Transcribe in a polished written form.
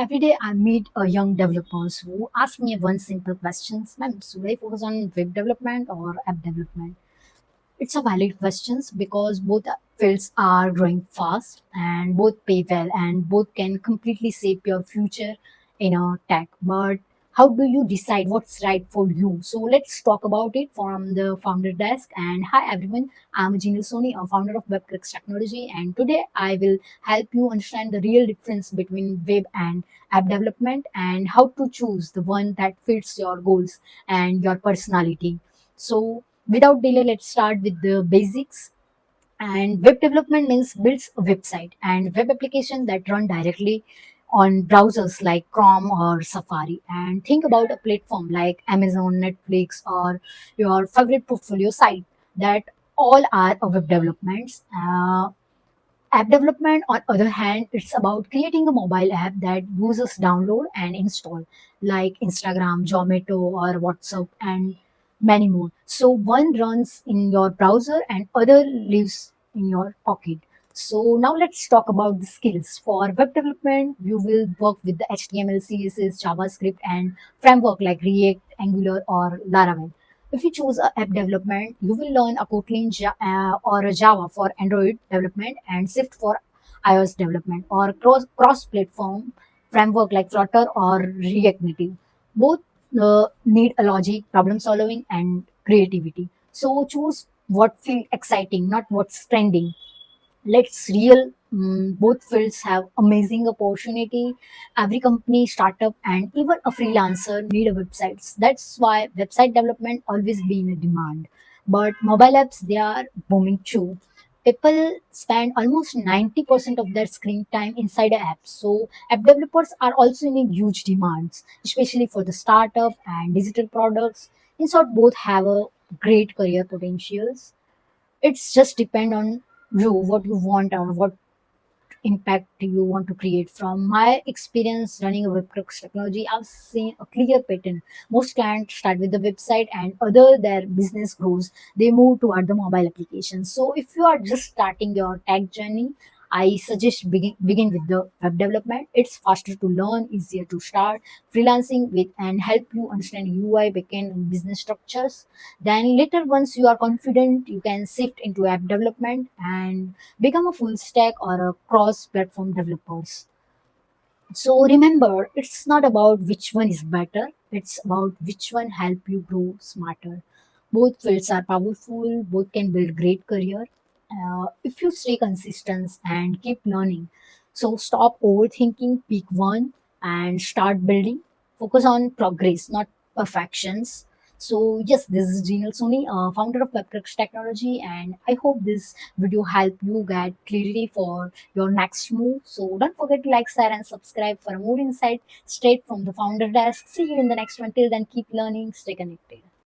Every day I meet a young developers who ask me one simple question, ma'am, should I focus on web development or app development? It's a valid question because both fields are growing fast and both pay well and both can completely shape your future in a tech. But how do you decide what's right for you? So let's talk about it from the founder desk. And hi everyone, I'm Jinal Soni, a founder of Webcrux Technology, and today I will help you understand the real difference between web and app development and how to choose the one that fits your goals and your personality. So without delay, let's start with the basics. And web development means builds a website and web application that run directly on browsers like Chrome or Safari. And think about a platform like Amazon, Netflix, or your favorite portfolio site. That all are a web developments. App development, on other hand, it's about creating a mobile app that users download and install, like Instagram, Zomato, or WhatsApp, and many more. So one runs in your browser and other lives in your pocket. So now let's talk about the skills. For web development, you will work with the HTML, CSS, JavaScript, and framework like React, Angular, or Laravel. If you choose a app development, you will learn a Kotlin or a Java for Android development and Swift for iOS development or cross platform framework like Flutter or React Native. Both need a logic, problem solving, and creativity. So choose what feel exciting, not what's trending. Let's real both fields have amazing opportunity. Every company, startup, and even a freelancer need a websites. That's why website development always been a demand. But mobile apps, they are booming too. People spend almost 90% of their screen time inside a app. So app developers are also in a huge demands, especially for the startup and digital products. In short, both have a great career potentials. It's just depend on you what you want or what impact you want to create. From my experience running a Webcrux technology, I've seen a clear pattern. Most clients start with the website and other their business grows, they move toward the mobile application. So if you are just starting your tech journey, I suggest begin with the web development. It's faster to learn, easier to start freelancing with, and help you understand UI, backend, and business structures. Then later, once you are confident, you can shift into app development and become a full stack or a cross platform developers. So remember, it's not about which one is better, it's about which one help you grow smarter. Both fields are powerful, both can build great career if you stay consistent and keep learning. So stop overthinking, pick one and start building. Focus on progress, not perfections. So yes, this is Jinal Soni, founder of Webcrux Technology, and I hope this video help you get clarity for your next move. So don't forget to like, share, and subscribe for more insight straight from the founder desk. See you in the next one. Till then, keep learning, stay connected.